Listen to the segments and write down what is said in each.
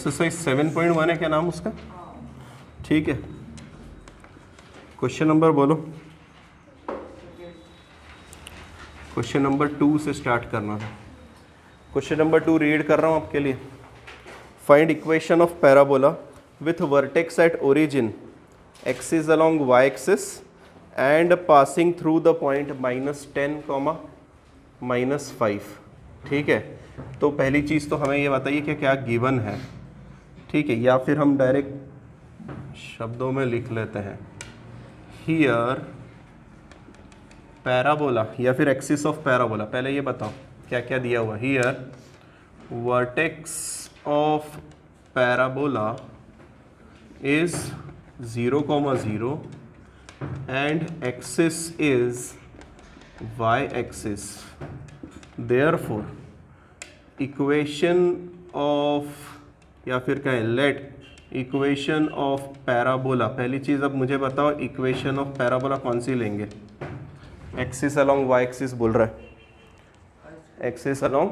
Exercise 7.1 है, क्या नाम उसका? ठीक है, क्वेश्चन नंबर बोलो। क्वेश्चन नंबर 2 से स्टार्ट करना था। क्वेश्चन नंबर 2 रीड कर रहा हूँ आपके लिए। Find equation of parabola with vertex at origin axis along Y axis and passing through the point -10, -5। ठीक है, तो पहली चीज़ तो हमें ये बताइए कि क्या गिवन है। ठीक है, या फिर हम डायरेक्ट शब्दों में लिख लेते हैं, हियर पैराबोला या फिर एक्सिस ऑफ पैराबोला। पहले ये बताओ क्या क्या दिया हुआ। Here vertex of parabola is 0,0 and axis is y axis. Therefore equation of, या फिर कहें लेट इक्वेशन ऑफ पैराबोला। पहली चीज़ अब मुझे बताओ इक्वेशन ऑफ पैराबोला कौन सी लेंगे। एक्सिस अलोंग वाई एक्सिस बोल रहा है, axis along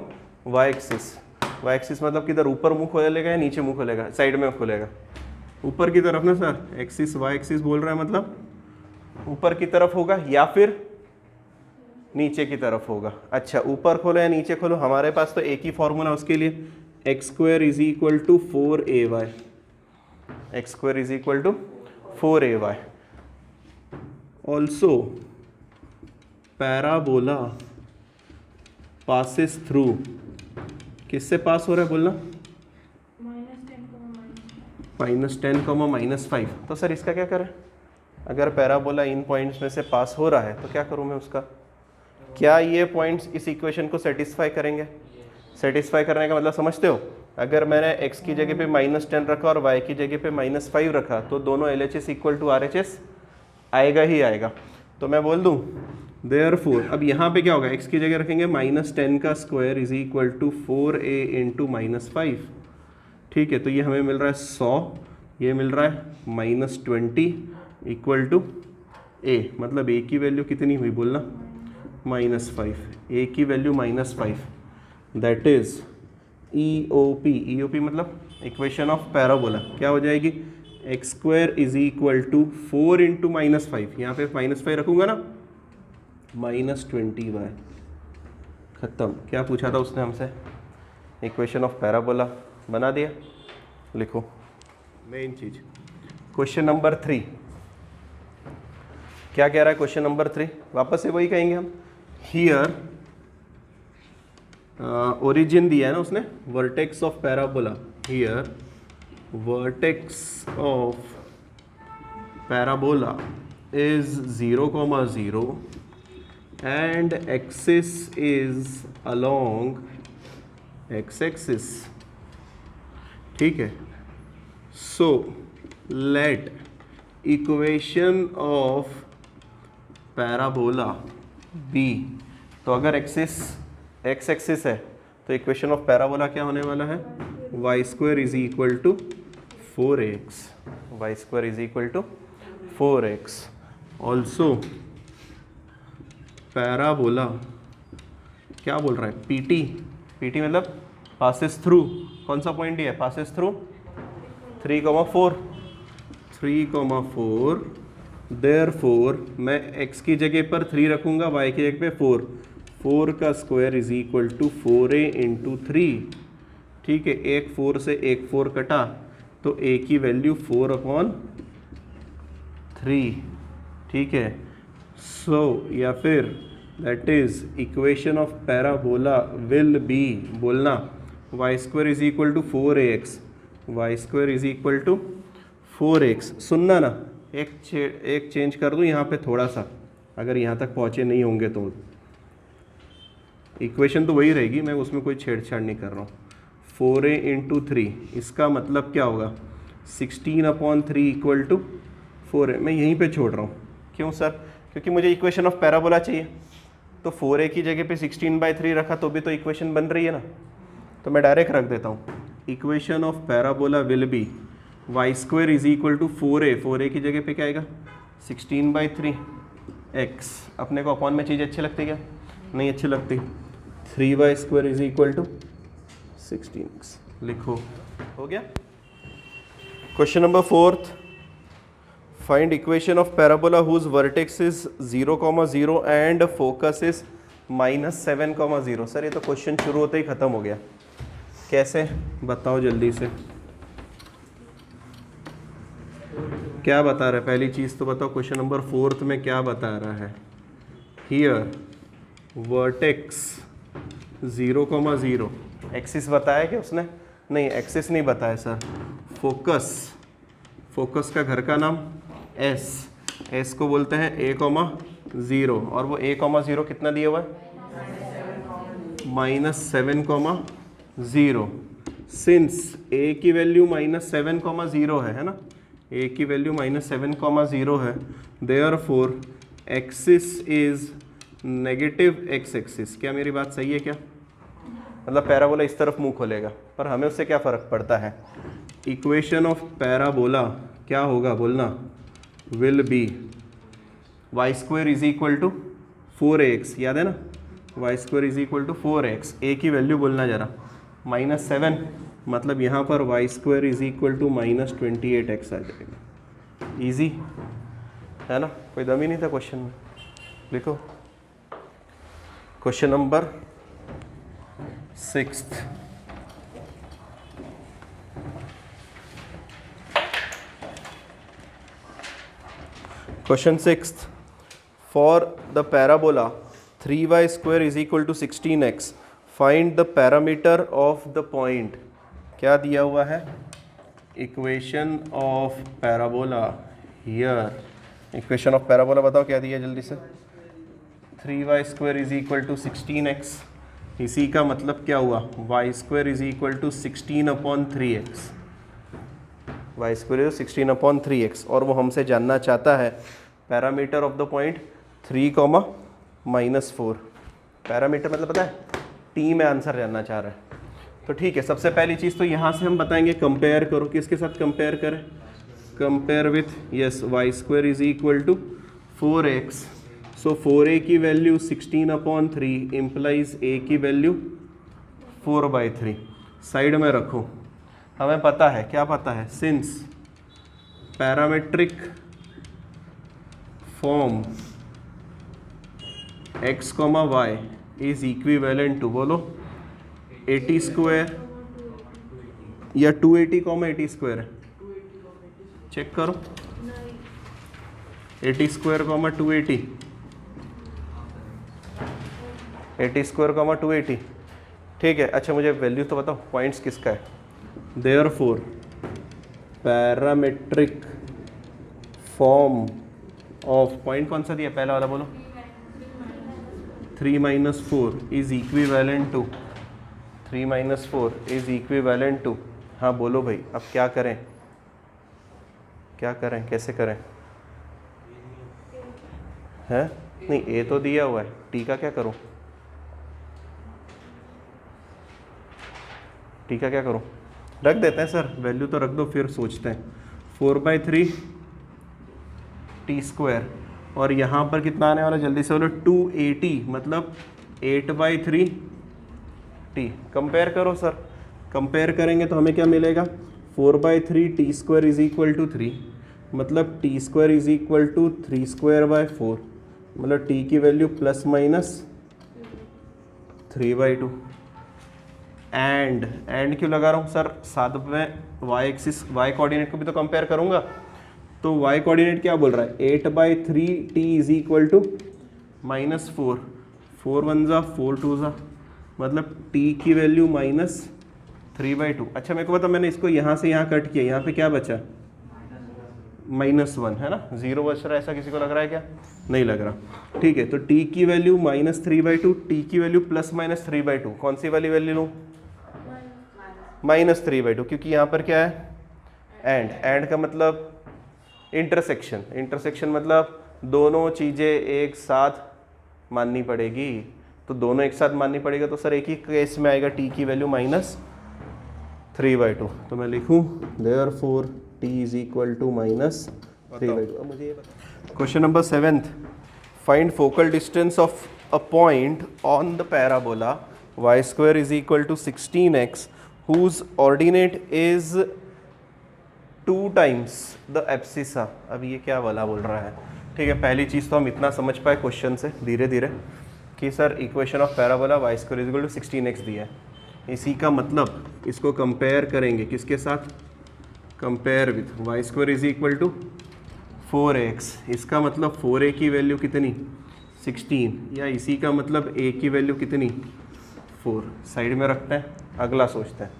Y axis. Y axis मतलब किधर, ऊपर मुंह खोलेगा या नीचे मुंह खोलेगा, साइड में खोलेगा, ऊपर की तरफ ना सर। एक्सिस वाई एक्सिस बोल रहा है मतलब ऊपर की तरफ होगा या फिर नीचे की तरफ होगा। अच्छा, ऊपर खोलो या नीचे खोलो, हमारे पास तो एक ही फॉर्मूला उसके लिए, x² is equal to 4ay। x² is equal to 4ay। Also parabola passes through, किससे पास हो रहा है बोलना, -10, -5। तो सर इसका क्या करें, अगर पैराबोला इन पॉइंट्स में से पास हो रहा है तो क्या करूं मैं उसका। क्या ये पॉइंट्स इस इक्वेशन को सेटिस्फाई करेंगे? सेटिस्फाई करने का मतलब समझते हो, अगर मैंने x की जगह पे -10 रखा और y की जगह पे -5 रखा तो दोनों LHS इक्वल टू RHS आएगा ही आएगा। तो मैं बोल दूं देयरफॉर, अब यहाँ पे क्या होगा, x की जगह रखेंगे -10 का square is equal to 4a into -5। ठीक है, तो ये हमें मिल रहा है 100, ये मिल रहा है -20 इक्वल टू a, मतलब a की वैल्यू कितनी हुई बोलना, -5। a की value -5, that is EOP। EOP मतलब इक्वेशन ऑफ पैराबोला क्या हो जाएगी, x² is equal to 4 into -5, यहाँ पे -5 रखूँगा ना, -20y। ख़त्म। क्या पूछा था उसने हमसे, इक्वेशन ऑफ पैराबोला बना दिया। लिखो मेन चीज़। क्वेश्चन नंबर 3 क्या कह रहा है, क्वेश्चन नंबर 3 वापस से वही कहेंगे हम। हियर ओरिजिन दिया है ना उसने, vertex of parabola. Here vertex of parabola is 0,0 and axis is along x axis। ठीक है, so let equation of parabola b। तो अगर एक्सिस x एक्सिस है तो इक्वेशन ऑफ पैराबोला क्या होने वाला है, y² is equal to 4x। y² is equal to 4x। Also parabola क्या बोल रहा है, PT मतलब पासिस थ्रू, कौन सा पॉइंट है, पासिस थ्रू 3,4। देयरफॉर मैं x की जगह पर 3 रखूँगा, y की जगह पे 4। 4 का square is equal to 4a into 3। ठीक है, एक 4 से एक 4 कटा तो a की वैल्यू 4/3। ठीक है, सो या फिर that is equation of parabola will be, बोलना y² is equal to 4ax। y² is equal to 4x। सुनना ना, एक चेंज कर दूँ यहाँ पे थोड़ा सा, अगर यहाँ तक पहुँचे नहीं होंगे तो इक्वेशन तो वही रहेगी, मैं उसमें कोई छेड़छाड़ नहीं कर रहा हूँ। 4a इंटू 3, इसका मतलब क्या होगा, 16/3 इक्वल टू 4a। मैं यहीं पे छोड़ रहा हूँ, क्यों सर, क्योंकि मुझे इक्वेशन ऑफ पैराबोला चाहिए। तो 4a की जगह पे 16/3 रखा तो भी तो इक्वेशन बन रही है ना, तो मैं डायरेक्ट रख देता हूँ, equation of parabola will be y² is equal to 4a। 4a की जगह पे क्या आएगा, 16/3x। अपने को अपॉन में चीज़ अच्छी लगती क्या, नहीं अच्छी लगती। 3y² is equal to 16x। लिखो, हो गया। Question number 4, find equation of parabola whose vertex is 0,0 and focus is -7,0। Sir ये तो क्वेश्चन शुरू होते ही ख़त्म हो गया, कैसे बताओ जल्दी से, क्या बता रहा है? पहली चीज़ तो बताओ, क्वेश्चन नंबर 4 में क्या बता रहा है? हियर वर्टेक्स 0,0, एक्सिस बताया क्या उसने? नहीं, एक्सिस नहीं बताया सर। फोकस का घर का नाम एस को बोलते हैं a,0, और वो a,0 कितना दिया हुआ है? -7,0। सिंस a की वैल्यू -7,0 है ना, a की वैल्यू -7,0 है, therefore axis is negative x axis. क्या मेरी बात सही है क्या? मतलब पैराबोला इस तरफ मुंह खोलेगा, पर हमें उससे क्या फ़र्क पड़ता है? इक्वेशन ऑफ पैराबोला क्या होगा बोलना? Will be y² is equal to 4ax, याद है ना? y² is equal to 4x। a की वैल्यू बोलना ज़रा, -7, मतलब यहाँ पर y² is equal to -28x आ जाएगा। इजी है ना, कोई दम ही नहीं था क्वेश्चन में। लिखो question number 6। Question 6, for the parabola 3y² is equal to 16x, find the parameter of the point। क्या दिया हुआ है? Equation of parabola. Here equation of parabola बताओ क्या दिया जल्दी से? 3y² is equal to 16x। इसी का मतलब क्या हुआ? y² is equal to 16/3x। y² 16/3x, और वो हमसे जानना चाहता है parameter of the point 3,-4। Parameter मतलब पता है? टी में आंसर जानना चाह रहा है। तो ठीक है, सबसे पहली चीज़ तो यहाँ से हम बताएंगे कंपेयर करो। किसके साथ कंपेयर करें? Compare with yes y² is equal to 4x। So 4a की वैल्यू 16/3 इम्प्लाइज a की वैल्यू 4/3। साइड में रखो। हमें पता है, क्या पता है? Since parametric form x, y is equivalent to, बोलो 80² या 280, 80² है? चेक करो, 80², 280, 80², 280। ठीक है, अच्छा मुझे वैल्यू तो बताओ, पॉइंट्स किसका है? Therefore parametric form of, point कौन सा दिया पहला वाला बोलो? 3 - 4 is equivalent to, 3 - 4 is equivalent to. हाँ बोलो भाई, अब क्या करें? क्या करें, कैसे करें? है नहीं, ए तो दिया हुआ है, टी का क्या करूं? टी का क्या करूं? रख देते हैं सर, वैल्यू तो रख दो, फिर सोचते हैं। 4/3 t², और यहाँ पर कितना आने वाला जल्दी से बोलो? 280, मतलब 8/3 t। कंपेयर करो सर, कंपेयर करेंगे तो हमें क्या मिलेगा? 4/3 t² इज इक्वल टू 3, मतलब t² इज इक्वल टू 3²/4, मतलब t की वैल्यू ±3/2। एंड क्यों लगा रहा हूँ सर? साथ में y एक्सिस, y कोऑर्डिनेट को भी तो कंपेयर करूँगा। तो y कोऑर्डिनेट क्या बोल रहा है? 8/3 t इज इक्वल टू -4, 4 1 ज़ा 4 2 ज़ा, मतलब t की वैल्यू -3/2। अच्छा मेरे को पता, मैंने इसको यहाँ से यहाँ कट किया, यहाँ पे क्या बचा? -1 है ना, 0 बच रहा है। ऐसा किसी को लग रहा है क्या? नहीं लग रहा। ठीक है, तो t की वैल्यू -3/2, t की वैल्यू +-3/2। कौन सी वाली वैल्यू लूँ? -3/2, क्योंकि यहाँ पर क्या है? एंड का मतलब इंटरसेक्शन। इंटरसेक्शन मतलब दोनों चीज़ें एक साथ माननी पड़ेगी। तो दोनों एक साथ माननी पड़ेगा, तो सर एक ही केस में आएगा t की वैल्यू -3/2। तो मैं लिखूँ therefore t is equal to -3/2। अब मुझे ये बताओ, question number 7, find focal distance of a point on the parabola y² is equal to 16x whose ordinate is 2 times the abscissa। अब ये क्या वाला बोल रहा है? ठीक है, पहली चीज़ तो हम इतना समझ पाए क्वेश्चन से धीरे धीरे कि sir equation of parabola y square is equal to 16x दिया है। इसी का मतलब इसको कंपेयर करेंगे किसके साथ? Compare with y square is equal to 4x। इसका मतलब 4a की वैल्यू कितनी? 16, या इसी का मतलब a की वैल्यू कितनी? 4। साइड में रखते हैं, अगला सोचते हैं।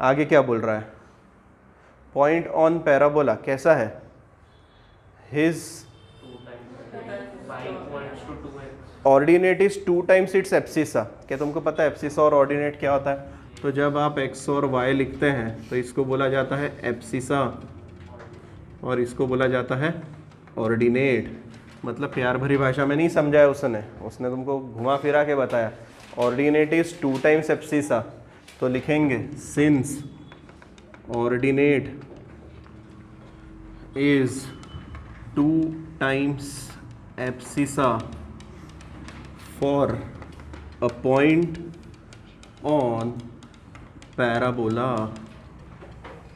आगे क्या बोल रहा है? पॉइंट ऑन पैराबोला कैसा है? His ordinate is 2 times its abscissa. क्या तुमको पता है एब्सिसा और ऑर्डिनेट क्या होता है? तो जब आप x और y लिखते हैं तो इसको बोला जाता है एब्सिसा और इसको बोला जाता है ऑर्डिनेट। मतलब प्यार भरी भाषा में नहीं समझाया उसने तुमको घुमा फिरा के बताया। ऑर्डिनेट इज 2 टाइम्स एब्सिसा, तो लिखेंगे since ordinate is 2 times abscissa for a point on parabola.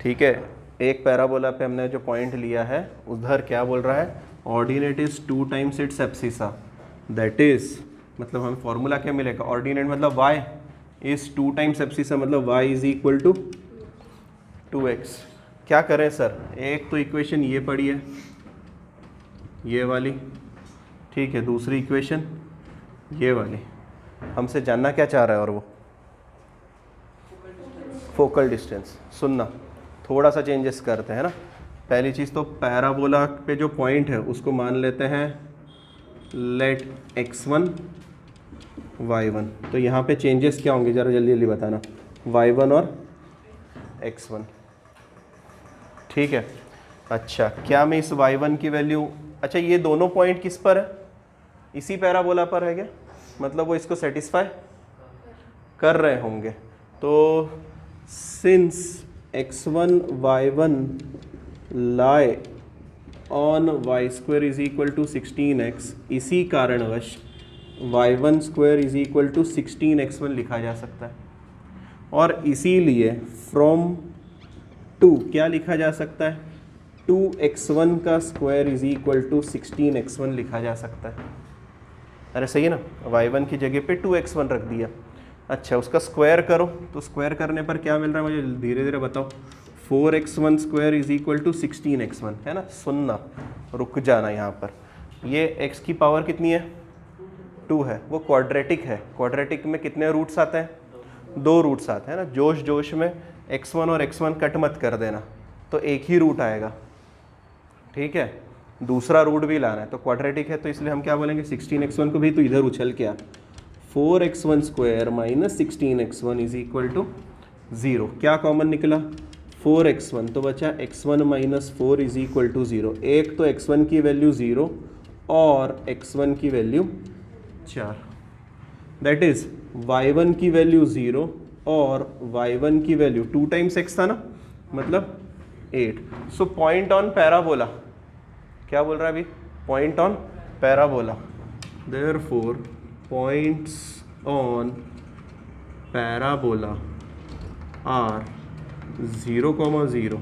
ठीक है, एक पैराबोला पे हमने जो पॉइंट लिया है उधर क्या बोल रहा है? Ordinate is 2 times its abscissa. That is मतलब हमें फॉर्मूला क्या मिलेगा? ऑर्डिनेट मतलब y इज 2 टाइम्स एब्सिसा, मतलब y is equal to 2x। क्या करें सर? एक तो इक्वेशन ये पड़ी है, ये वाली, ठीक है। दूसरी इक्वेशन ये वाली। हमसे जानना क्या चाह रहा है? और वो फोकल डिस्टेंस। सुनना, थोड़ा सा चेंजेस करते हैं ना। पहली चीज़ तो पैराबोला पे जो पॉइंट है उसको मान लेते हैं लेट x1 y1। तो यहाँ पे चेंजेस क्या होंगे ज़रा जल्दी जल्दी बताना? y1 और x1, ठीक है। अच्छा, क्या मैं इस y1 की वैल्यू, अच्छा ये दोनों पॉइंट किस पर है? इसी पैराबोला पर है क्या? मतलब वो इसको सेटिस्फाई कर रहे होंगे। तो since x1 y1 lie on y square is equal to 16x, इसी कारणवश y1 square is equal to 16x1 लिखा जा सकता है। और इसीलिए फ्रॉम 2 क्या लिखा जा सकता है? 2x1 का square is equal to 16x1 लिखा जा सकता है। अरे सही है ना, y1 की जगह पे 2x1 रख दिया। अच्छा, उसका स्क्वायर करो तो स्क्वायर करने पर क्या मिल रहा है मुझे धीरे धीरे बताओ? 4x1 square is equal to 16x1, है ना। सुनना, रुक जाना यहाँ पर। ये x की पावर कितनी है? 2 है। वो क्वाड्रेटिक है। क्वाड्रेटिक में कितने रूट्स आते हैं? 2 रूट्स आते हैं ना। जोश जोश में x1 और x1 कट मत कर देना, तो एक ही रूट आएगा, ठीक है। दूसरा रूट भी लाना है, तो क्वाड्रेटिक है तो इसलिए हम क्या बोलेंगे? 16x1 को भी तो इधर उछल के आ, 4x1 square minus 16x1 is equal to 0। क्या कॉमन निकला? 4x1, तो बचा x1 minus 4 is equal to 0। एक तो x1 की वैल्यू 0 और x1 की वैल्यू 4। दैट इज y1 की वैल्यू 0 और y1 की वैल्यू 2 टाइम्स x था ना, मतलब 8। सो पॉइंट ऑन पैराबोला क्या बोल रहा है अभी? Point on parabola. Therefore points on parabola are 0,0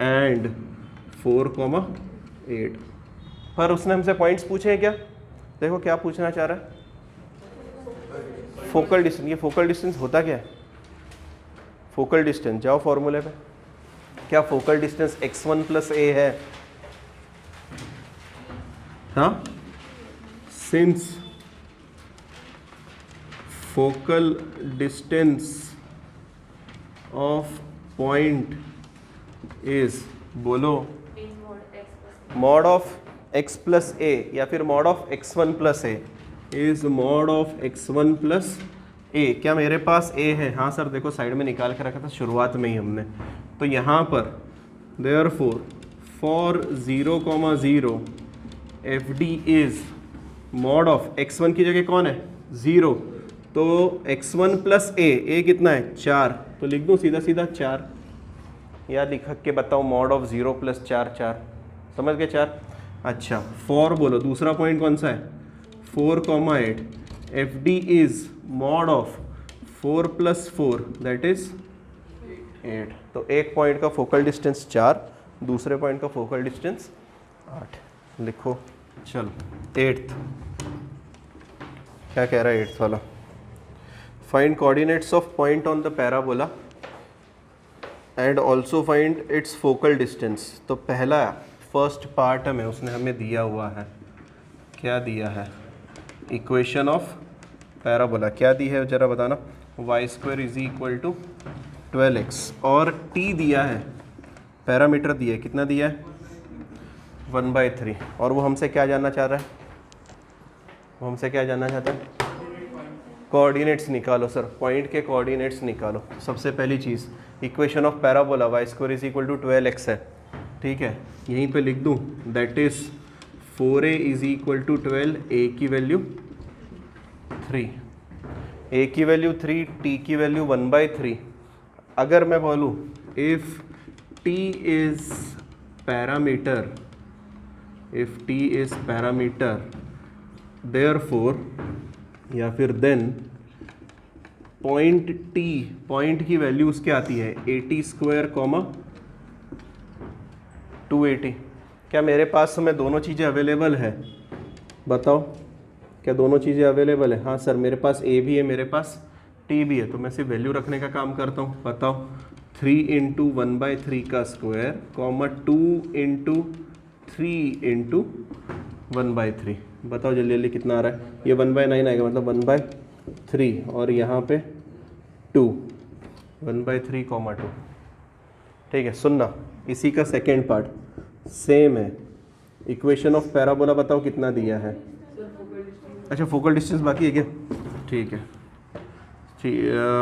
and 4,8। पर उसने हमसे पॉइंट्स पूछे हैं क्या? देखो क्या पूछना चाह रहा है? Focal distance. ये फोकल डिस्टेंस होता क्या है? फोकल डिस्टेंस, जाओ फॉर्मूले पे। क्या focal distance x1 plus a है? हाँ, since focal distance of point is, बोलो, mod of x plus a या फिर mod of x1 plus a is mod of x1 plus a। क्या मेरे पास a है? हाँ सर, देखो साइड में निकाल के रखा था शुरुआत में ही हमने। तो यहाँ पर therefore for 0,0 fd is mod of x1 की जगह कौन है? 0, तो x1 प्लस a कितना है? 4। तो लिख दूँ सीधा सीधा 4, या लिख के बताओ मॉड ऑफ 0 प्लस 4, 4। समझ गए 4? अच्छा, फॉर बोलो दूसरा पॉइंट कौन सा है? 4,8 fd is mod of 4 plus 4 that is 8। तो एक पॉइंट का फोकल डिस्टेंस 4, दूसरे पॉइंट का फोकल डिस्टेंस 8। लिखो। चलो 8th क्या कह रहा है 8th वाला? Find coordinates of point on the parabola and also find its focal distance. तो पहला फर्स्ट पार्ट में उसने हमें दिया हुआ है, क्या दिया है? Equation of parabola. क्या दी है जरा बताना? y² is equal to 12x और t दिया है, पैरामीटर दिया है, कितना दिया है? 1/3। और वो हमसे क्या जानना चाह रहा है? वो हमसे क्या जानना चाहता है? कोऑर्डिनेट्स निकालो सर, पॉइंट के कोऑर्डिनेट्स निकालो। सबसे पहली चीज़ equation of parabola y² is equal to 12x है, ठीक है, यहीं पे लिख दूँ, that is 4a is equal to 12, a की वैल्यू 3, a की वैल्यू 3, t की वैल्यू 1/3। अगर मैं बोलूँ if t is parameter, if t is parameter therefore, या फिर देन पॉइंट t, पॉइंट की वैल्यू उसके आती है 80² 280। क्या मेरे पास में दोनों चीज़ें अवेलेबल है? बताओ, क्या दोनों चीज़ें अवेलेबल है? हाँ सर, मेरे पास a भी है, मेरे पास t भी है, तो मैं सिर्फ वैल्यू रखने का काम करता हूँ। बताओ, 3 × 1/3 का स्क्वायर, 2 × 3 × 1/3। बताओ जल्दी जल्दी कितना आ रहा है? ये 1/9 आएगा, मतलब 1/3, और यहाँ पे 2, 1/3, 2। ठीक है, सुनना, इसी का सेकेंड पार्ट सेम है। इक्वेशन ऑफ पैराबोला बताओ कितना दिया है? अच्छा, फोकल डिस्टेंस बाकी है क्या? ठीक है, ठीक,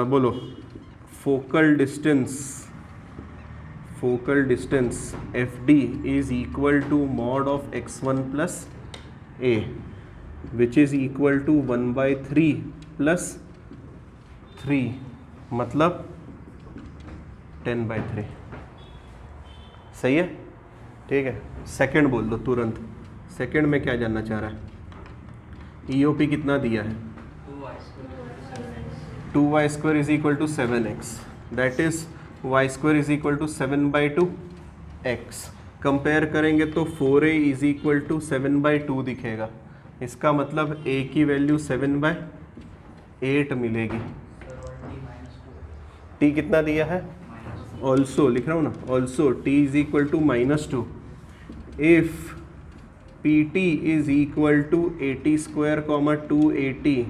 बोलो। Focal distance F D is equal to mod of x1 plus a, which is equal to 1/3 plus 3, मतलब 10/3। सही है, ठीक है। सेकंड बोल दो तुरंत। सेकंड में क्या जानना चाह रहा है? EOP कितना दिया है? 2y² is equal to 7x, that is y² is equal to 7/2x। Compare करेंगे तो 4a इज इक्वल टू 7/2 दिखेगा, इसका मतलब a की वैल्यू 7/8 मिलेगी। t कितना दिया है? ऑल्सो लिख रहा हूँ ना, also t is equal to -2 if pt is equal to 80² 280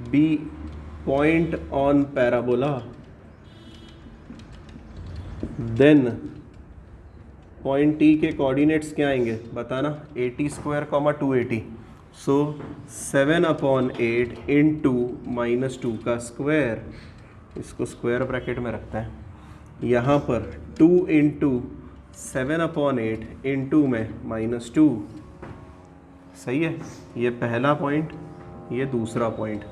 be point on parabola, then point t के कोऑर्डिनेट्स क्या आएंगे बताना? 80² 280, सो 7/8 इंटू -2 का स्क्वायर, इसको स्क्वायर ब्रैकेट में रखता है, यहाँ पर 2 × 7/8 इंटू में -2। सही है, ये पहला पॉइंट, ये दूसरा पॉइंट।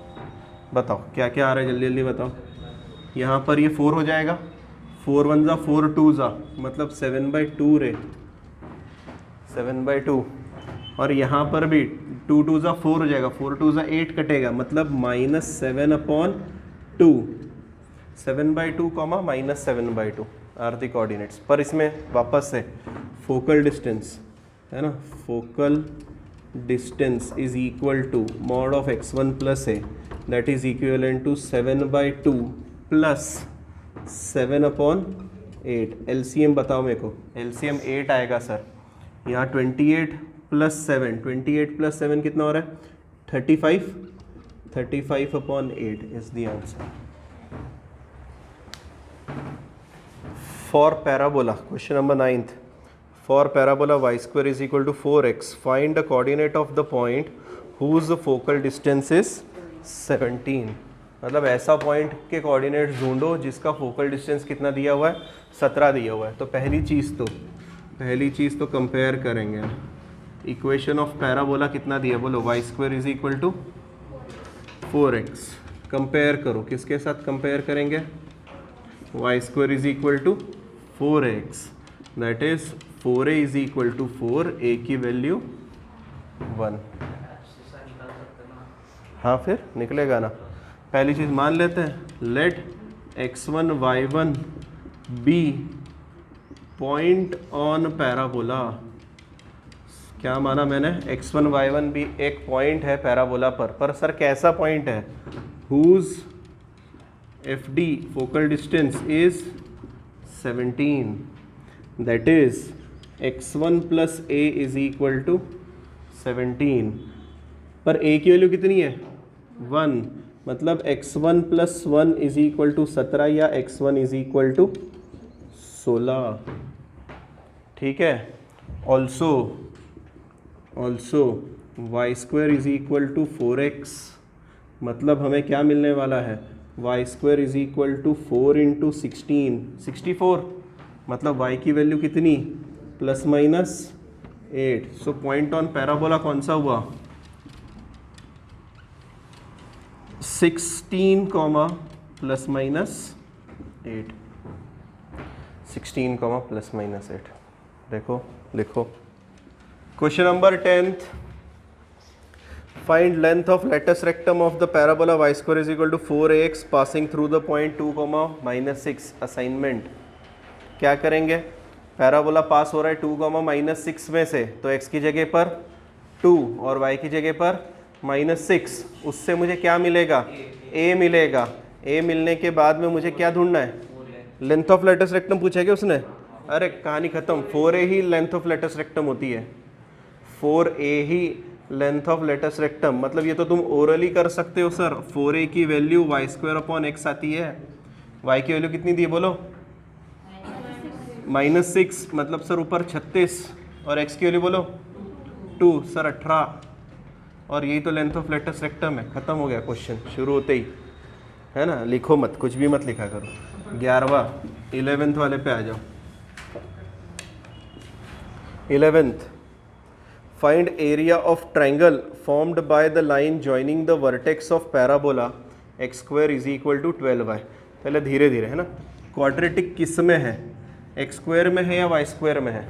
बताओ क्या क्या आ रहा है, जल्दी जल्दी बताओ। यहाँ पर ये 4 हो जाएगा, 4 1 ज़ा 4 2 ज़ा, मतलब 7/2 रे, 7/2। और यहाँ पर भी 2 2 ज़ा 4 हो जाएगा, 4 2 ज़ा 8 कटेगा, मतलब -7/2, 7/2, -7/2 आर द कोऑर्डिनेट्स। पर इसमें वापस से फोकल डिस्टेंस है ना, focal distance is equal to mod of x1 plus a, that is equivalent to 7/2 plus 7/8। LCM बताओ मेरे को, एलसीएम 8 आएगा सर। यहाँ 28 + 7, 28 + 7 कितना हो रहा है? 35, 35/8 is the answer. For parabola, question number 9th. For parabola y² is equal to 4x. Find the coordinate of the point whose focal distance is 17. मतलब ऐसा पॉइंट के कोऑर्डिनेट ढूंढो जिसका फोकल डिस्टेंस कितना दिया हुआ है? 17 दिया हुआ है। तो पहली चीज़ तो कंपेयर करेंगे। इक्वेशन ऑफ पैराबोला कितना दिया? बोलो y² is equal to 4x। Compare करो, किसके साथ कंपेयर करेंगे? y² is equal to 4x, that is 4a is equal to 4, a की वैल्यू 1। हाँ फिर निकलेगा ना। पहली चीज़ मान लेते हैं, let x1 y1 be point on parabola. क्या माना मैंने, x1 y1 भी एक पॉइंट है पैराबोला पर सर कैसा पॉइंट है, whose F D focal distance is 17, that is x1 plus a is equal to 17, पर a की वैल्यू कितनी है 1, मतलब x1 plus 1 is equal to 17 या x1 इज इक्वल टू 16। ठीक है। Also y square is equal to 4x, मतलब हमें क्या मिलने वाला है, y square is equal to 4 into 16 64, मतलब y की वैल्यू कितनी plus minus 8। So point on parabola कौन सा हुआ 16 comma plus minus 8, 16 comma plus minus 8। देखो लिखो question number 10th, find length of latus rectum of the parabola y square is equal to 4ax passing through the point 2 comma minus 6। Assignment क्या करेंगे, parabola पास हो रहा है 2 comma minus 6 में से, तो x की जगह पर 2 और y की जगह पर माइनस 6, उससे मुझे क्या मिलेगा a मिलेगा। a मिलने के बाद में मुझे क्या ढूंढना है, लेंथ ऑफ लेटस रेक्टम पूछा क्या उसने, अरे कहानी खत्म, 4a ही लेंथ ऑफ लेटस रेक्टम होती है, 4a ही लेंथ ऑफ लेटस रेक्टम। मतलब ये तो तुम ओरली कर सकते हो सर, 4a की value y square upon x आती है, y की वैल्यू कितनी दी है बोलो -6, मतलब सर ऊपर 36, और x की वैल्यू बोलो 2, सर 18, और यही तो लेंथ ऑफ लेटस रेक्टम है। खत्म हो गया क्वेश्चन शुरू होते ही, है ना। लिखो मत, कुछ भी मत लिखा करो। 11वां 11th वाले पे आ जाओ। 11th, find area of triangle formed by the line joining the vertex of parabola x square is equal to 12y। पहले धीरे धीरे, है ना। क्वाड्रेटिक किस में है, x स्क्वायर में है या y स्क्वायर में है,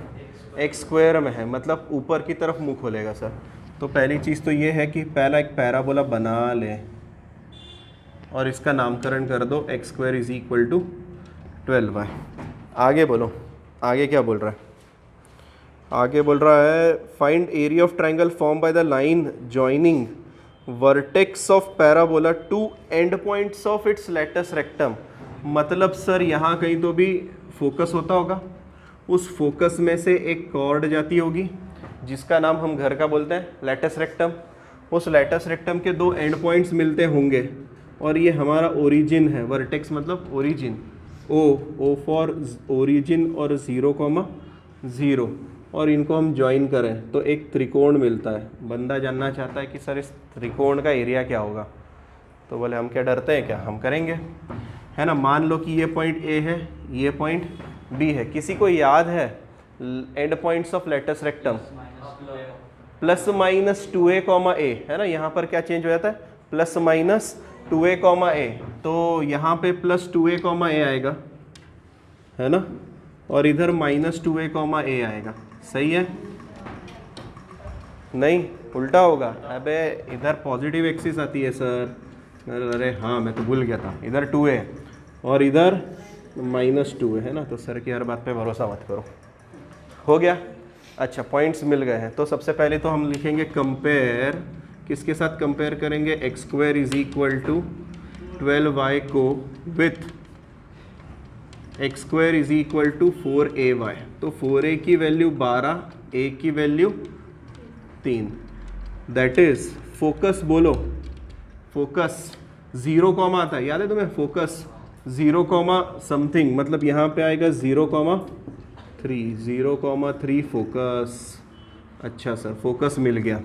x स्क्वायर में है, मतलब ऊपर की तरफ मुंह खोलेगा सर। तो पहली चीज़ तो ये है कि पहला एक पैराबोला बना ले और इसका नामकरण कर दो x square is equal to 12y। आगे बोलो, आगे क्या बोल रहा है, आगे बोल रहा है find area of triangle form by the line joining vertex of parabola to end points of its latus rectum. मतलब सर यहाँ कहीं तो भी फोकस होता होगा, उस फोकस में से एक कॉर्ड जाती होगी जिसका नाम हम घर का बोलते हैं लेटस रेक्टम। उस लेटस रेक्टम के दो एंड पॉइंट्स मिलते होंगे और ये हमारा ओरिजिन है, वर्टेक्स मतलब ओरिजिन, ओ फॉर ओरिजिन और 0,0, और इनको हम ज्वाइन करें तो एक त्रिकोण मिलता है। बंदा जानना चाहता है कि सर इस त्रिकोण का एरिया क्या होगा, तो बोले हम क्या डरते हैं क्या, हम करेंगे, है ना। मान लो कि ये पॉइंट ए है, ये पॉइंट बी है। किसी को याद है end points of latus rectum plus minus 2a, a, है ना। यहाँ पर क्या चेंज हो जाता है, प्लस माइनस 2a, a, तो यहाँ पे प्लस 2a, a आएगा, है ना, और इधर माइनस 2a, a आएगा। सही है, नहीं उल्टा होगा। अबे इधर पॉजिटिव एक्सिस आती है सर, अरे हाँ मैं तो भूल गया था, इधर 2a और इधर -2a, है ना। तो सर की हर बात पे भरोसा मत करो। हो गया, अच्छा पॉइंट्स मिल गए हैं। तो सबसे पहले तो हम लिखेंगे कंपेयर, किसके साथ कंपेयर करेंगे, x square is equal to 12y को with x square is equal to 4ay। तो 4a की वैल्यू 12, a की वैल्यू 3, दैट इज फोकस बोलो, फोकस 0, आता है, याद है तुम्हें, फोकस 0, समथिंग, मतलब यहाँ पे आएगा 0,3 फोकस। अच्छा सर फोकस मिल गया।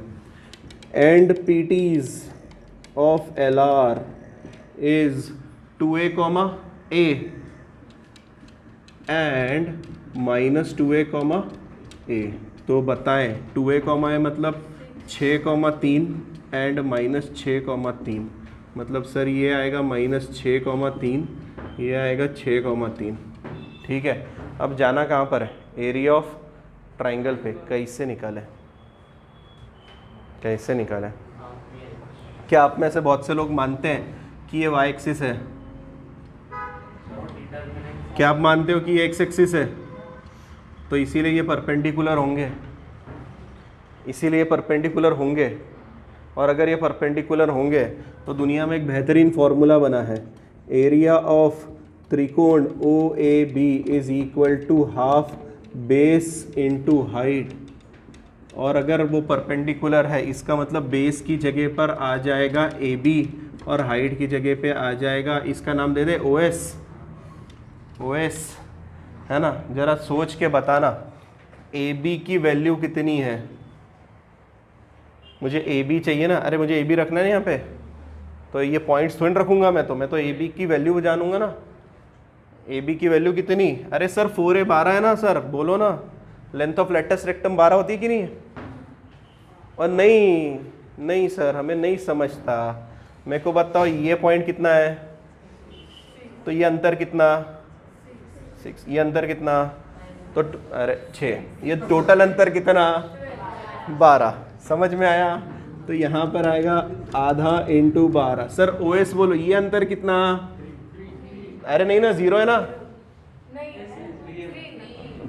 And PTs of LR is 2a, a and -2a, a। तो बताएं 2a, a मतलब 6,3 एंड -6,3, मतलब सर ये आएगा -6,3, ये आएगा 6,3। ठीक है, अब जाना कहाँ पर है, एरिया ऑफ ट्राइंगल पे। कैसे निकालें, कैसे निकालें? क्या आप में से बहुत से लोग मानते हैं कि ये y एक्सिस है? क्या आप मानते हो कि ये एक्स एक्सिस है? तो इसीलिए ये परपेंडिकुलर होंगे, इसीलिए ये परपेंडिकुलर होंगे। और अगर ये परपेंडिकुलर होंगे तो दुनिया में एक बेहतरीन फॉर्मूला बना है, एरिया ऑफ त्रिकोण O A B is equal to half base into height. और अगर वो परपेंडिकुलर है इसका मतलब बेस की जगह पर आ जाएगा ए बी और हाइट की जगह पे आ जाएगा, इसका नाम दे दे ओ एस। ओ एस है ना? ज़रा सोच के बताना ए बी की वैल्यू कितनी है। मुझे ए बी चाहिए ना, अरे मुझे ए बी रखना है ना यहाँ पे, तो ये पॉइंट्स थोड़ी रखूँगा मैं तो ए बी की वैल्यू जानूंगा ना। ए बी की वैल्यू कितनी? अरे सर 4a 12 है ना सर, बोलो ना। लेंथ ऑफ लेटस रेक्टम 12 होती है कि नहीं? और नहीं सर हमें नहीं समझता, मेरे को बताओ ये पॉइंट कितना है, तो ये अंतर कितना? 6। ये अंतर कितना? तो अरे 6। ये टोटल अंतर कितना? 12। समझ में आया? तो यहाँ पर आएगा आधा इंटू 12। सर ओ एस बोलो, ये अंतर कितना? अरे नहीं ना, 0 है ना?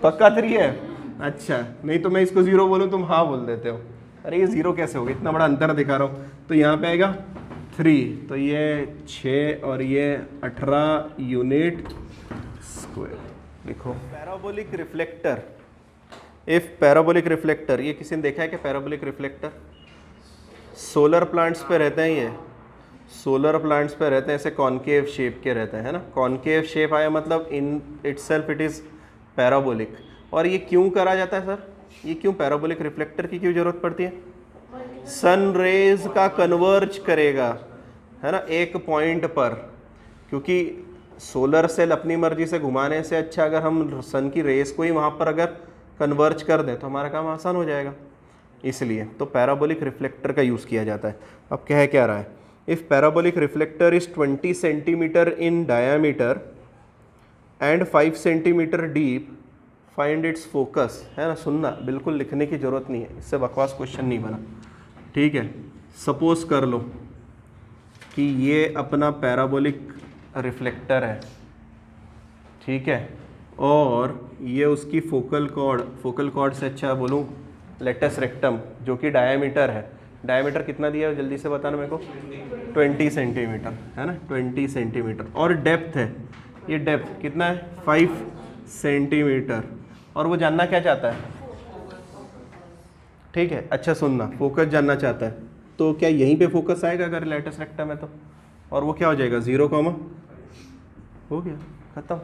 पक्का 3 है? अच्छा, नहीं तो मैं इसको 0 बोलूँ तुम हाँ बोल देते हो। अरे ये 0 कैसे हो गया? इतना बड़ा अंतर दिखा रहा हूँ। तो यहाँ पे आएगा 3, तो ये 6 और ये 18 यूनिट स्क्वायर। लिखो parabolic reflector. If parabolic reflector, ये किसी ने देखा है क्या पैराबोलिक रिफ्लेक्टर? सोलर प्लांट्स पे रहते हैं ये, सोलर प्लांट्स पे रहते हैं, ऐसे कॉनकेव शेप के रहते हैं, है ना? कॉनकेव शेप आया मतलब in itself it is parabolic. और ये क्यों करा जाता है सर? ये क्यों पैराबोलिक रिफ्लेक्टर की क्यों जरूरत पड़ती है? सन रेज का कन्वर्ज करेगा, है ना, एक पॉइंट पर। क्योंकि सोलर सेल अपनी मर्जी से घुमाने से अच्छा अगर हम सन की रेस को ही वहाँ पर अगर कन्वर्ज कर दें तो हमारा काम आसान हो जाएगा। इसलिए तो पैराबोलिक रिफ्लेक्टर का यूज़ किया जाता है। अब क्या रहा है? If parabolic reflector is 20 centimetre in diameter and 5 centimetre deep, find its focus. है ना? सुनना, बिल्कुल लिखने की ज़रूरत नहीं है, इससे बकवास क्वेश्चन नहीं बना। ठीक है, सपोज कर लो कि ये अपना पैराबोलिक रिफ्लेक्टर है, ठीक है, और ये उसकी फोकल कॉर्ड से अच्छा बोलूँ लेटस रेक्टम, जो कि डायामीटर है। डायामीटर कितना दिया है जल्दी से बताना मेरे को? 20 सेंटीमीटर, है ना? 20 सेंटीमीटर। और डेप्थ है, ये डेप्थ कितना है? 5 सेंटीमीटर। और वो जानना क्या चाहता है? ठीक है, अच्छा सुनना, फोकस जानना चाहता है। तो क्या यहीं पे फोकस आएगा अगर लेटस रेक्टम है तो? और वो क्या हो जाएगा? 0, हो गया, खत्म।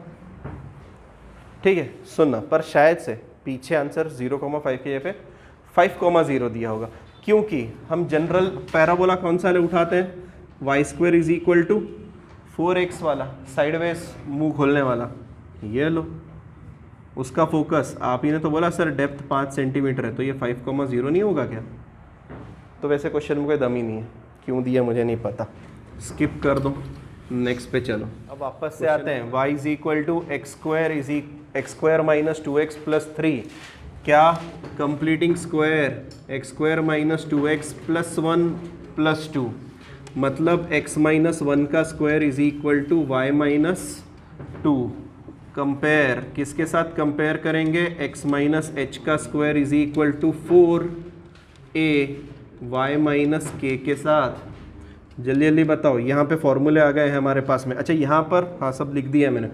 ठीक है, सुनना, पर शायद से पीछे आंसर 0,5 के जगह पे 5,0 दिया होगा, क्योंकि हम जनरल पैराबोला कौन सा उठाते हैं? y² is equal to 4x वाला, साइडवेज मुंह खोलने वाला। ये लो, उसका फोकस, आप ही ने तो बोला सर डेप्थ 5 सेंटीमीटर है, तो ये 5,0 नहीं होगा क्या? तो वैसे क्वेश्चन में कोई दम ही नहीं है, क्यों दिया मुझे नहीं पता, स्किप कर दो, नेक्स्ट पे चलो। अब वापस से आते हैं, y इज इक्वल टू x² माइनस 2x प्लस 3, क्या? Completing square, x² minus 2x plus 1 plus 2, मतलब x माइनस 1 का square is equal to y minus 2। Compare, किसके साथ कंपेयर करेंगे? x माइनस h का square is equal to 4a y minus k के साथ। जल्दी जल्दी बताओ, यहाँ पे फॉर्मूले आ गए हैं हमारे पास में। अच्छा यहाँ पर हाँ सब लिख दिया है मैंने।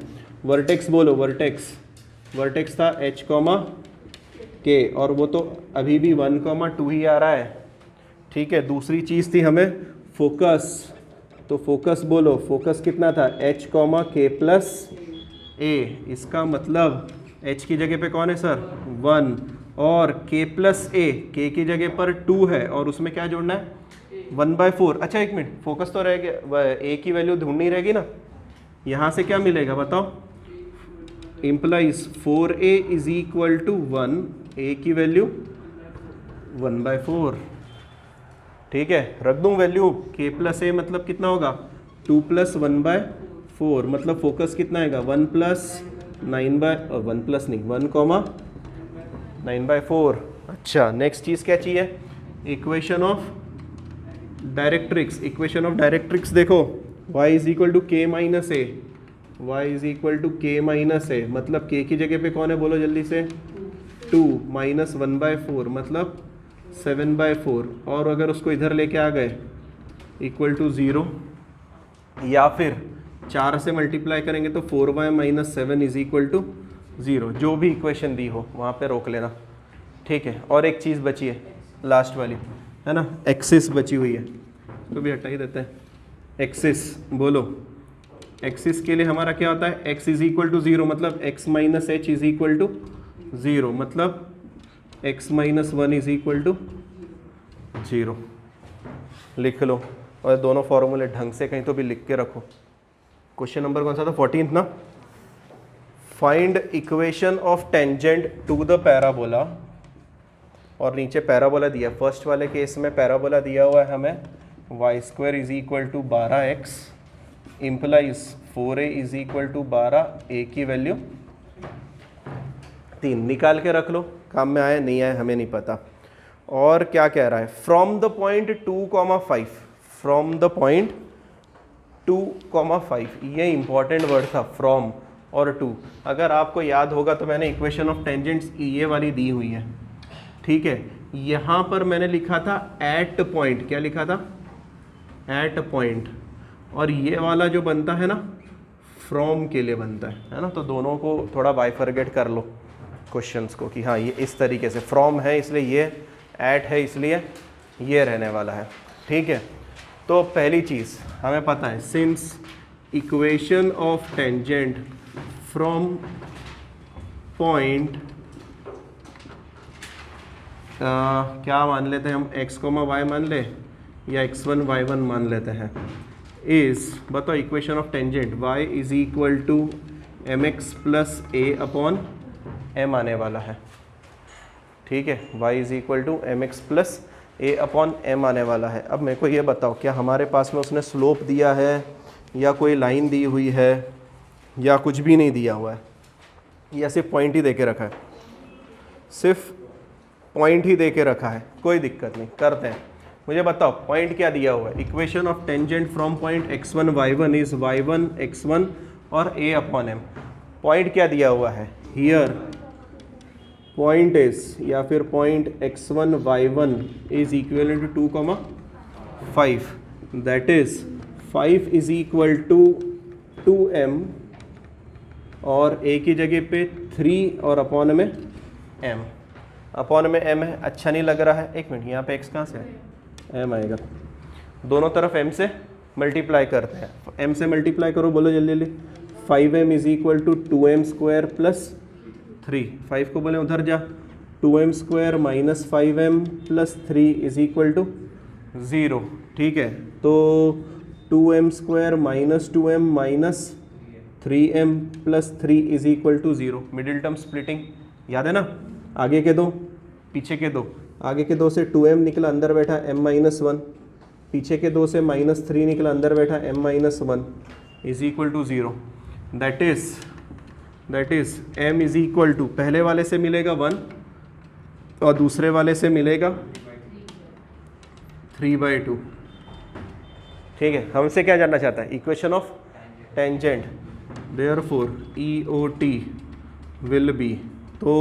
वर्टेक्स बोलो, वर्टेक्स था h, k, और वो तो अभी भी 1,2 ही आ रहा है। ठीक है, दूसरी चीज़ थी हमें फोकस, तो फोकस बोलो, फोकस कितना था? h, k plus a। इसका मतलब h की जगह पे कौन है सर? 1, और k प्लस a, k की जगह पर 2 है, और उसमें क्या जोड़ना है? 1/4। अच्छा एक मिनट, फोकस तो रह गया, a की वैल्यू ढूंढनी रहेगी ना। यहाँ से क्या मिलेगा बताओ? Implies 4a is equal to 1, a की वैल्यू 1/4। ठीक है, रख दूँ वैल्यू, k प्लस a मतलब कितना होगा? 2 प्लस 1/4, मतलब फोकस कितना आएगा? 1 प्लस 1,9/4। अच्छा, नेक्स्ट चीज़ क्या चाहिए? Equation of directrix. Equation of directrix देखो, y is equal to k minus a, y is equal to k minus a, मतलब k की जगह पे कौन है बोलो जल्दी से, 2 माइनस 1/4 मतलब 7/4, और अगर उसको इधर लेके आ गए इक्वल टू 0, या फिर 4 से मल्टीप्लाई करेंगे तो 4y minus 7 is equal to 0, जो भी इक्वेशन दी हो वहाँ पे रोक लेना, ठीक है। और एक चीज़ बची है लास्ट वाली, है ना, एक्सिस बची हुई है, तो भी हटा ही देते हैं। एक्सिस बोलो, एक्सिस के लिए हमारा क्या होता है, x इज इक्वल टू 0 मतलब x minus h is equal to 0, मतलब x minus 1 is equal to 0। लिख लो, और दोनों फॉर्मूले ढंग से कहीं तो भी लिख के रखो। क्वेश्चन नंबर कौन सा था, 14th ना। Find equation of tangent to the parabola, और नीचे पैराबोला दिया, फर्स्ट वाले केस में पैराबोला दिया हुआ है हमें y² is equal to 12x implies 4a is equal to 12, a की वैल्यू 3 निकाल के रख लो, काम में आया नहीं आया हमें नहीं पता। और क्या कह रहा है, from the point 2,5, from the point 2,5, ये इंपॉर्टेंट वर्ड था, फ्रॉम और 2। अगर आपको याद होगा तो मैंने इक्वेशन ऑफ टेंजेंट्स ये वाली दी हुई है, ठीक है। यहाँ पर मैंने लिखा था एट पॉइंट, क्या लिखा था, एट पॉइंट, और ये वाला जो बनता है ना फ्रॉम के लिए बनता है ना। तो दोनों को थोड़ा बाइफरगेट कर लो क्वेश्चंस को कि हाँ ये इस तरीके से फ्रॉम है इसलिए ये, एट है इसलिए ये रहने वाला है, ठीक है। तो पहली चीज़ हमें पता है, since equation of tangent from point क्या मान लेते हैं हम, x, y मान ले या x1 y1 मान लेते हैं, इज बताओ equation of tangent y is equal to mx plus a upon m आने वाला है, ठीक है। y is equal to mx plus a upon m आने वाला है। अब मेरे को ये बताओ, क्या हमारे पास में उसने स्लोप दिया है या कोई लाइन दी हुई है या कुछ भी नहीं दिया हुआ है, या सिर्फ पॉइंट ही दे के रखा है, सिर्फ पॉइंट ही दे के रखा है, कोई दिक्कत नहीं, करते हैं। मुझे बताओ पॉइंट क्या दिया हुआ है, equation of tangent from point x1 y1 is y1 x1 और a अपॉन m। पॉइंट क्या दिया हुआ है, हियर पॉइंट इज, या फिर point x1 y1 is equal to 2,5, that is 5 is equal to 2m, और a की जगह पे 3 और अपॉन में m, अपॉन में m है। अच्छा नहीं लग रहा है, एक मिनट, यहाँ पे x कहाँ से है, m आएगा, दोनों तरफ m से मल्टीप्लाई करते हैं, m से मल्टीप्लाई करो, बोलो जल्दी जल्दी, 5m is equal to 2m square plus 3, 5 को बोले उधर जा, 2m square minus 5m plus 3 is equal to 0, ठीक है। तो 2m square minus 2m minus 3m plus 3 is equal to 0, middle term splitting याद है ना, आगे के दो पीछे के दो, आगे के दो से 2m निकला अंदर बैठा m माइनस 1, पीछे के दो से माइनस 3 निकला अंदर बैठा m minus 1 is equal to 0, that is m is equal to, पहले वाले से मिलेगा 1 और दूसरे वाले से मिलेगा 3/2, ठीक है। हमसे क्या जानना चाहता है, equation of tangent, therefore EOT will be, तो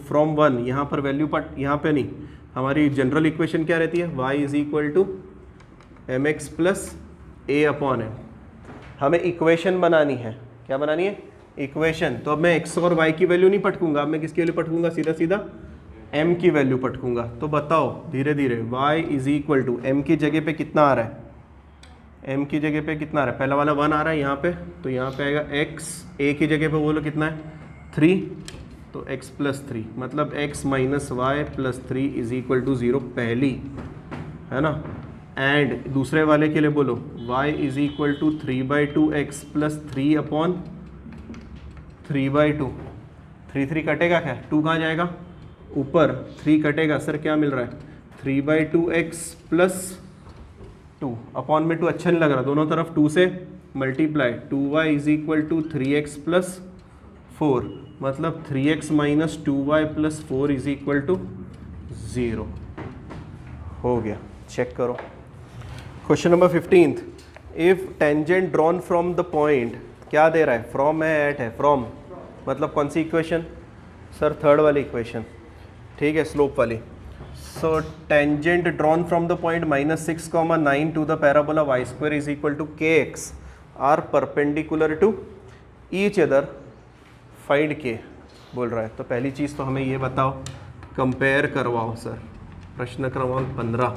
फ्रॉम 1 यहाँ पर वैल्यू पर, यहाँ पे नहीं, हमारी जनरल इक्वेशन क्या रहती है, y is equal to mx plus a upon m। हमें इक्वेशन बनानी है, क्या बनानी है, इक्वेशन। तो अब मैं x और y की वैल्यू नहीं पटकूंगा, अब मैं किसकी वैल्यू पटकूंगा, सीधा सीधा m की वैल्यू पटकूंगा। तो बताओ धीरे धीरे, y is equal to m की जगह पे कितना आ रहा है, m की जगह पे कितना आ रहा है, पहला वाला 1 आ रहा है यहाँ पे, तो यहाँ पे आएगा x, a की जगह पे बोलो कितना है 3, तो x प्लस 3 मतलब x minus y plus 3 is equal to 0 पहली, है ना। एंड दूसरे वाले के लिए बोलो y is equal to 3/2x plus 3 upon 3/2, 3 कटेगा क्या, 2 कहाँ जाएगा ऊपर, 3 कटेगा, सर क्या मिल रहा है 3/2x प्लस 2 अपॉन में 2 अच्छा नहीं लग रहा, दोनों तरफ 2 से multiply, 2y is equal to 3x plus 4 मतलब 3x minus 2y plus 4 is equal to 0, हो गया। चेक करो question number 15th, if tangent drawn from the point, क्या दे रहा है, फ्रॉम है एट है, फ्रॉम मतलब कौन सी इक्वेशन सर, थर्ड वाली इक्वेशन, ठीक है, स्लोप वाली। So tangent drawn from the point -6,9 to the parabola y square is equal to kx are perpendicular to each other, find k बोल रहा है। तो पहली चीज़ तो हमें ये बताओ, कंपेयर करवाओ सर, प्रश्न क्रमांक 15,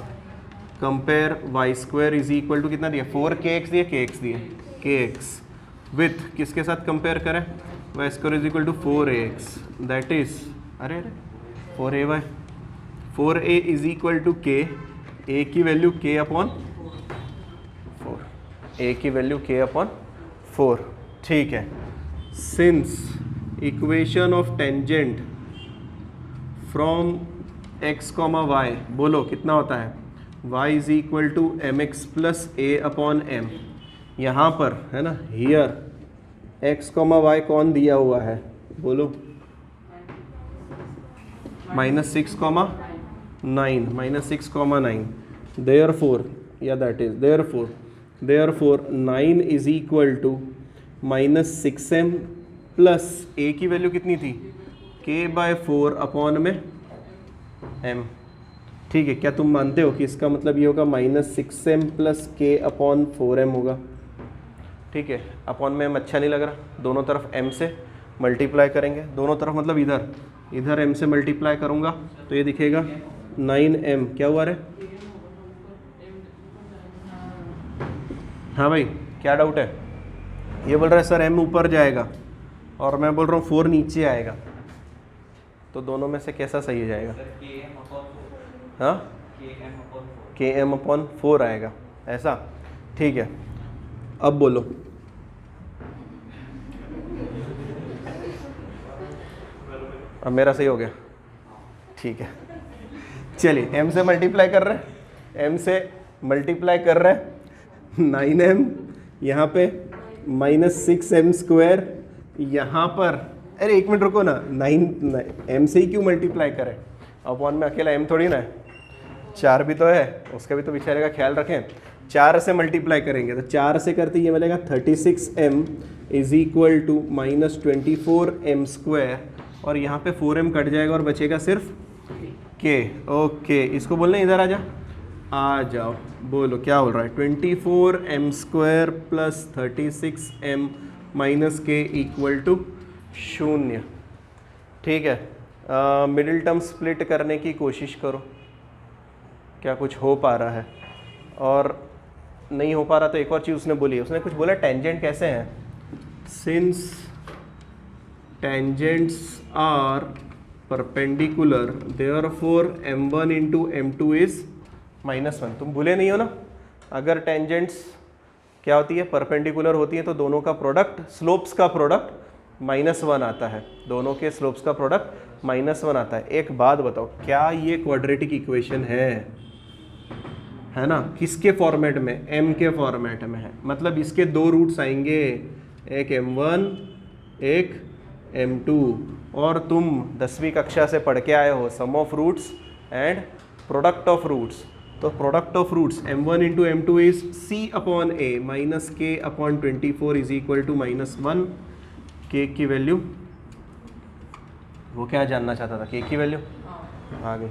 compare y square is equal to कितना दिया, 4kx दिया, kx दिया, kx विथ किसके साथ कंपेयर करें, y square is equal to 4ax, that is अरे 4ay, 4a is equal to k, a की वैल्यू k अपॉन 4, a की वैल्यू k अपॉन 4, ठीक है। Since equation of tangent from x, y बोलो कितना होता है, y is equal to m x plus a upon m, यहाँ पर है ना, हियर x, y कौन दिया हुआ है, बोलो -6,9, -6,9, therefore या that is therefore 9 is equal to -6m plus a की वैल्यू कितनी थी, k/4 अपॉन में m, ठीक है। क्या तुम मानते हो कि इसका मतलब ये होगा -6m plus k upon 4m होगा, ठीक है। अपॉन में m अच्छा नहीं लग रहा, दोनों तरफ m से मल्टीप्लाई करेंगे, दोनों तरफ मतलब इधर m से मल्टीप्लाई करूँगा तो ये दिखेगा 9m, क्या हुआ रे, हाँ भाई क्या डाउट है, ये बोल रहा है सर m ऊपर जाएगा और मैं बोल रहा हूँ 4 नीचे आएगा, तो दोनों में से कैसा सही हो जाएगा, हाँ km/4 आएगा, ऐसा, ठीक है। अब बोलो अब मेरा सही हो गया, ठीक है। चलिए m से मल्टीप्लाई कर रहे हैं, m से मल्टीप्लाई कर रहे हैं, 9m यहाँ पे -6m², यहाँ पर अरे एक मिनट रुको ना, 9m से ही क्यों मल्टीप्लाई करें, अपॉन में अकेला m थोड़ी ना है, 4 भी तो है, उसका भी तो बेचारे का ख्याल रखें। 4 से मल्टीप्लाई करेंगे तो 4 से करते ये मिलेगा 36m is equal to -24m², और यहाँ पे 4m कट जाएगा और बचेगा सिर्फ k, ओके। इसको बोलना इधर आ जाओ, बोलो क्या बोल रहा है, 24m² plus 36m minus k equal to 0, ठीक है। मिडिल टर्म स्प्लिट करने की कोशिश करो, क्या कुछ हो पा रहा है, और नहीं हो पा रहा तो एक और चीज़ उसने बोली, उसने कुछ बोला टेंजेंट कैसे हैं, since tangents are perpendicular therefore m1 into m2 is -1, तुम भूले नहीं हो ना, अगर टेंजेंट्स क्या होती है, परपेंडिकुलर होती है तो दोनों का प्रोडक्ट, स्लोप्स का प्रोडक्ट -1 आता है, दोनों के स्लोप्स का प्रोडक्ट -1 आता है। एक बात बताओ, क्या ये क्वाड्रेटिक इक्वेशन है ना, किसके फॉर्मेट में, m के फॉर्मेट में है, मतलब इसके 2 रूट्स आएंगे, एक m1 एक m2, और तुम 10वीं कक्षा से पढ़ के आए हो sum of roots and product of roots, तो product of roots m1 into m2 is c upon a minus k upon 24 is equal to -1, k की वैल्यू, वो क्या जानना चाहता था, k की वैल्यू आ गई।